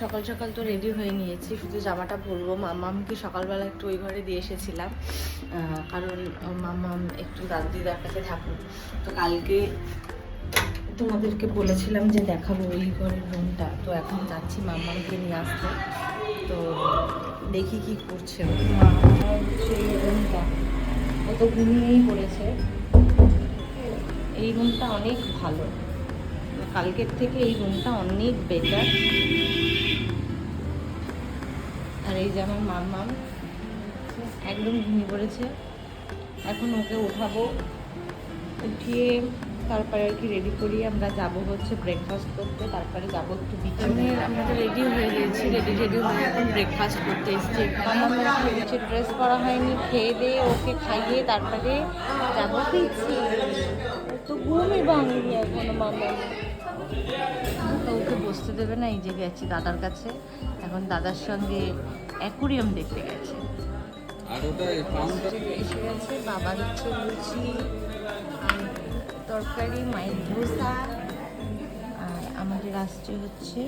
সকাল সকাল তো রেডি হয়ে নিয়েছি, শুধু জামাটা পরবো। মাম্মামকে সকালবেলা একটু ওই ঘরে দিয়ে এসেছিলাম, কারণ মাম্মাম একটু দাদিদার কাছে থাকুক। তো কালকে তোমাদেরকে বলেছিলাম যে দেখাবো ওই ঘরের রুমটা, তো এখন যাচ্ছি মাম্মামকে নিয়ে আসতে। তো দেখি কি করছে এই রুমটা। ও তো ঘুমিয়েই পড়েছে। এই রুমটা অনেক ভালো, কালকের থেকে এই রুমটা অনেক বেটার। আর এই যে আমার মাম্মাম একদম ঘুমিয়ে পড়েছে। এখন ওকে উঠাবো, উঠিয়ে তারপরে আর কি রেডি করি। আমরা যাব হচ্ছে ব্রেকফাস্ট করতে, তারপরে যাবো একটু বিকেলে। আমরা তো রেডি হয়ে গেছি, রেডি হয়ে এখন ব্রেকফাস্ট করতে এসেছি। মাম্মামের কিছু ড্রেস করা হয়নি, খেয়ে দিয়ে ওকে খাইয়ে তারপরে যাবো পিছি। তো ঘুমই ভাঙিনি এখনো মাম্মাম, তো ওকে বসতে দেবে না। এই যে গেছি দাদার কাছে, এখন দাদার সঙ্গে অ্যাকুরিয়াম দেখতে গেছে। এসে গেছে, বাবা দিচ্ছে লুচি তরকারি, মায়ের ধোসা, আর আমাদের আসছে হচ্ছে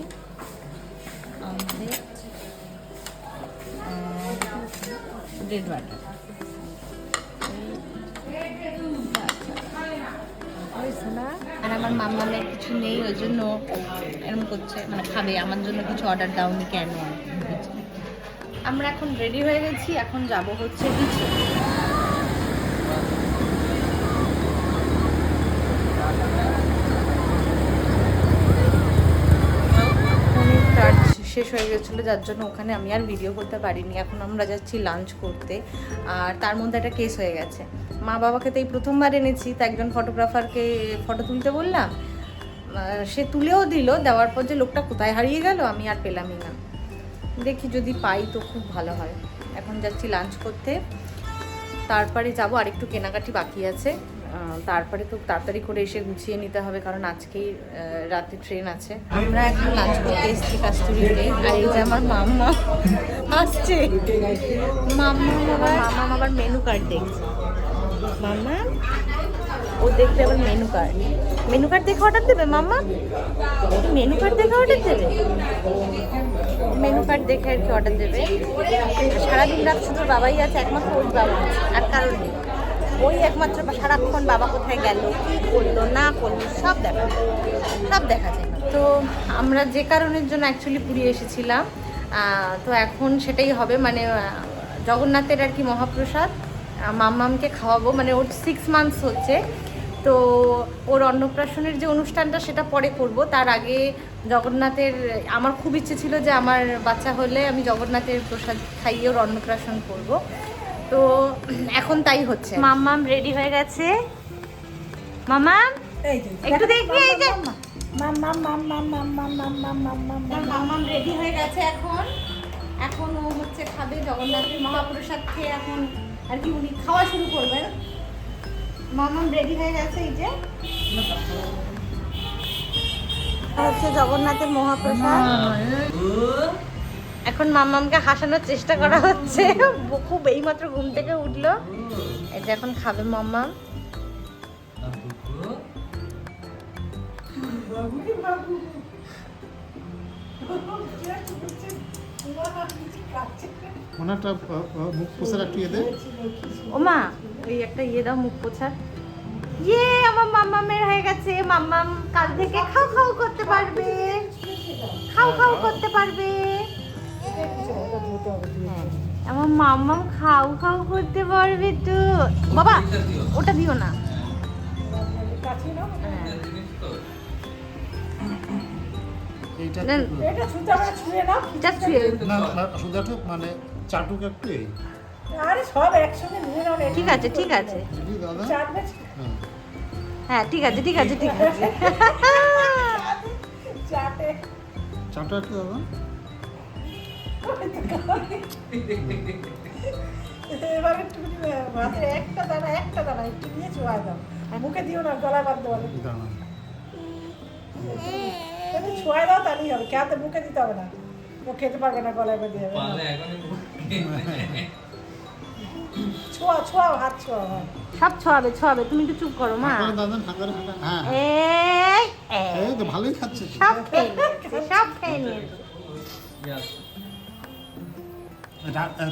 আমলেট আর ব্রেড বাটার। আর আমার মাম্মামের কিছু নেই, ওই জন্য এরকম করছে, মানে খাবে। আমার জন্য কিছু অর্ডার দাওনি কেন? আমরা এখন রেডি হয়ে গেছি, এখন যাব হচ্ছে বিচে। চার্জ শেষ হয়ে গেছিলো, যার জন্য ওখানে আমি আর ভিডিও করতে পারিনি। এখন আমরা যাচ্ছি লাঞ্চ করতে, আর তার মধ্যে একটা কেস হয়ে গেছে। মা বাবাকে তো এই প্রথমবার এনেছি, তো একজন ফটোগ্রাফারকে ফটো তুলতে বললাম, সে তুলেও দিল। দেওয়ার পর যে লোকটা কোথায় হারিয়ে গেল আমি আর পেলামই না। দেখি যদি পাই তো খুব ভালো হয়। এখন যাচ্ছি লাঞ্চ করতে, তারপরে যাব। আর একটু কেনাকাটি বাকি আছে, তারপরে তো তাড়াতাড়ি করে এসে গুছিয়ে নিতে হবে, কারণ আজকেই রাতে ট্রেন আছে। আমরা এখন লাঞ্চ করতে এসেছি কাস্তুরিতে। আর এই যে আমার মাম্মা আসছে, মাম্মা আবার মেনু কার্ড দেখছে। মাম্মা ও দেখবে আবার মেনু কার্ড দেখে অর্ডার দেবে। মাম্মা মেনু কার্ড দেখে অর্ডার দেবে, মেনু কার্ড দেখে আর কি অর্ডার দেবে। সারাদিন রাত শুধু বাবাই আছে, একমাত্র ওই বাবা আছে, আর কারণ নেই। ওই একমাত্র সারাক্ষণ বাবা কোথায় গেল, কী করলো না করলো সব দেখা যায়। তো আমরা যে কারণের জন্য অ্যাকচুয়ালি পুরী এসেছিলাম, তো এখন সেটাই হবে, মানে জগন্নাথের আর কি মহাপ্রসাদ মাম্মামকে খাওয়াবো। মানে ওর 6 মান্থস হচ্ছে, তো ওর অন্নপ্রাশনের যে অনুষ্ঠানটা সেটা পরে করব। তার আগে জগন্নাথের, আমার খুব ইচ্ছে ছিল যে আমার বাচ্চা হলে আমি জগন্নাথের প্রসাদ খাইয়ে ওর অন্নপ্রাশন করব। তো এখন তাই হচ্ছে। মাম্মাম রেডি হয়ে গেছে। মাম্মাম একটু দেখবি, এই যে মাম্মাম রেডি হয়ে গেছে। এখন ও হচ্ছে খাবে জগন্নাথের মহাপ্রসাদ খেয়ে, এখন আর কি উনি খাওয়া শুরু করবেন। মাম্মাম রেডি হয়ে গেছে, এই যে হচ্ছে জগন্নাথের মহাপ্রসাদ। এখন মাম্মামকে হাসানোর চেষ্টা করা হচ্ছে, খুব এইমাত্র ঘুম থেকে উঠলো। এই যে এখন খাবে মাম্মাম। ও মা ওই একটা দাও, মুখ পোছা। আমার মাম্মামের হয়ে গেছে। মাম্মাম কাল থেকে খাও করতে পারবে, খাও করতে পারবে। আমার মাম্মাম খাও করতে পারবে তো। বাবা ওটা দিও না, মানে চাটুক একটু। ঠিক আছে হ্যাঁ, ঠিক আছে চাটা একটু দাদা। এবার একটু ভাতের একটা দানা একটু নিয়ে চুয়া দাও, মুখে দিও না, গলায় বাদ দেওয়া ছোঁয়ায় দাও, তাহলেই হবে। খেতে মুখে দিতে হবে না, ও খেতে পারবে না, গলায় বাদ দিয়ে ছোঁয়া হাত ছোঁয়া সব ছোঁয়াবে। তুমি একটু চুপ করো মা। ভালোই খাচ্ছে, সব খেয়ে নিয়েছে। ইয়ে আছে।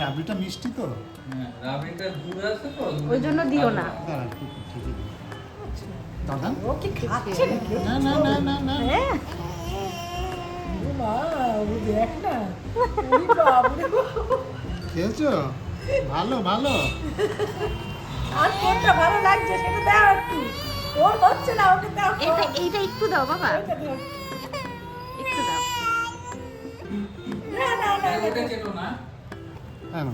রাবড়িটা মিষ্টি তো। হ্যাঁ, রাবড়িটা দুধ আছে তো, ওই জন্য দিও না। দাঁড়া, একটু ঠেকে দিই। দাদা? ও কি খাচ্ছে নাকি? না না না না না। হ্যাঁ ও মা, ও দেখ না। ওরে বাবরে। খেয়েছো? ভালো ভালো। আর কোনটা ভালো লাগছে সেটা দাও একটু। ওর হচ্ছে না, ওকে দাও। এইটা একটু দাও বাবা, ওইটা দাও। একটু দাও। না না না আর ওটা চেটো না। হ্যাঁ না।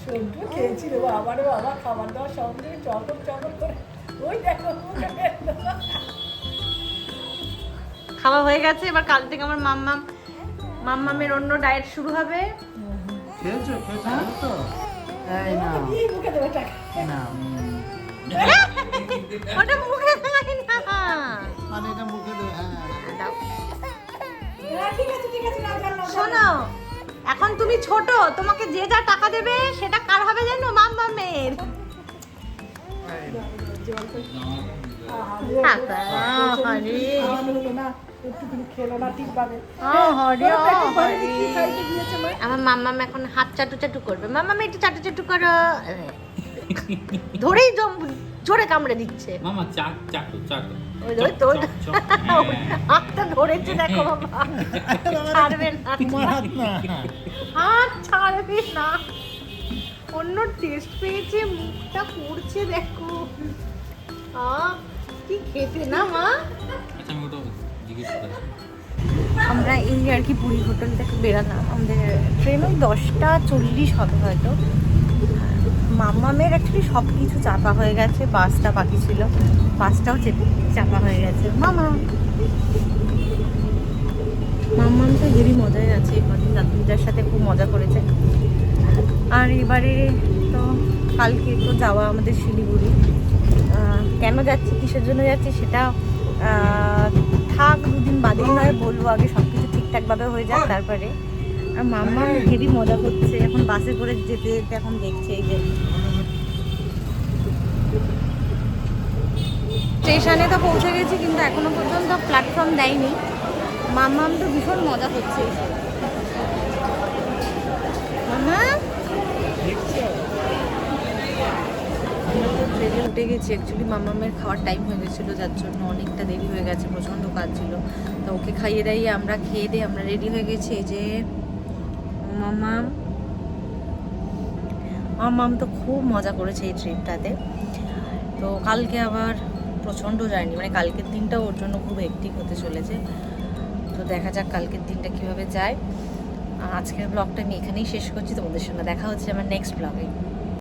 সন্টু খেয়েছিল বাবা রে বাবা, খাবার দাবার সঙ্গে চকর চকর করে। ওই দেখো মুখে ফেলে দাও। খাওয়া হয়ে গেছে, এবার কাল থেকে আমার মাম্মামের অন্য ডায়েট শুরু হবে। খেয়েছো ভালো তো। এই না এই মুখে দেবে টাকা। না, ওটা মুখে খাই না। মানে এটা মুখে দেবে। হ্যাঁ দাও। হ্যাঁ, ঠিক আছে ঠিক আছে, না জান না। শোনো, এখন তুমি ছোট, তোমাকে যে যা টাকা দেবে সেটা কার হবে জানো? মাম্মামের। আহারে। খাওয়ানো হলো না, একটুখানি খেলো না ঠিকভাবে। আহারে, ওর পেটে ভরে আহারে। কি খাইতে দিয়েছে মা? আমার মাম্মাম এখন হাত চাটু চাটু করবে। মাম্মাম একটু চাটু চাটু করো। ধরেই জোরে কামড়ে দিচ্ছে। মামা চাটো চাটো। ওই ওই তো চক, চক, হ্যাঁ। হাতটা ধরেছে দেখো বাবা, ছাড়বে না, তোমার হাত না। হাত ছাড়বে না। অন্য টেস্ট পেয়েছে, মুখটা পুড়ছে দেখো। কি খেতে না মা। আচ্ছা আমি ওটা জিজ্ঞেস করছি। আমরা এই আর কি পুরী হোটেল থেকে বেরালাম। আমাদের ট্রেন ওই 10:40 হবে হয়তো। মাম্মামের অ্যাকচুয়ালি সব কিছু চাপা হয়ে গেছে, বাসটা বাকি ছিল, বাসটাও চাপা হয়ে গেছে। মাম্মাম তো হেভি মজায় আছে, কদিন দাদুদার সাথে খুব মজা করেছে। আর এবারে তো কালকে তো যাওয়া আমাদের শিলিগুড়ি। কেন যাচ্ছি, কিসের জন্য যাচ্ছি সেটা থাক, দুদিন বাদেই নয় বলবো, আগে সব কিছু ঠিকঠাকভাবে হয়ে যাক তারপরে। আর মাম্মা হেভি মজা করছে, এখন বাসে করে যেতে যেতে এখন দেখছে এই যে স্টেশনে তো পৌঁছে গেছি, কিন্তু এখনো পর্যন্ত প্ল্যাটফর্ম দেয়নি। মাম্মাম তো ভীষণ মজা করছে। মাম্মা ট্রেনে উঠে গেছি। অ্যাকচুয়ালি মাম্মামের খাওয়ার টাইম হয়ে গেছিলো, যার জন্য অনেকটা দেরি হয়ে গেছে, প্রচণ্ড কাজ ছিল। তো ওকে খাইয়ে দাইয়ে আমরা খেয়ে দিয়ে আমরা রেডি হয়ে গেছি। এই যে মাম্মাম তো খুব মজা করেছে এই ট্রিপটাতে। তো কালকে আবার প্রচণ্ড জার্নি, মানে কালকের দিনটা ওর জন্য খুব হেক্টিক হতে চলেছে। তো দেখা যাক কালকের দিনটা কীভাবে যায়। আজকের ব্লগটা আমি এখানেই শেষ করছি। তোমাদের সঙ্গে দেখা হচ্ছে আমার নেক্সট ব্লগে।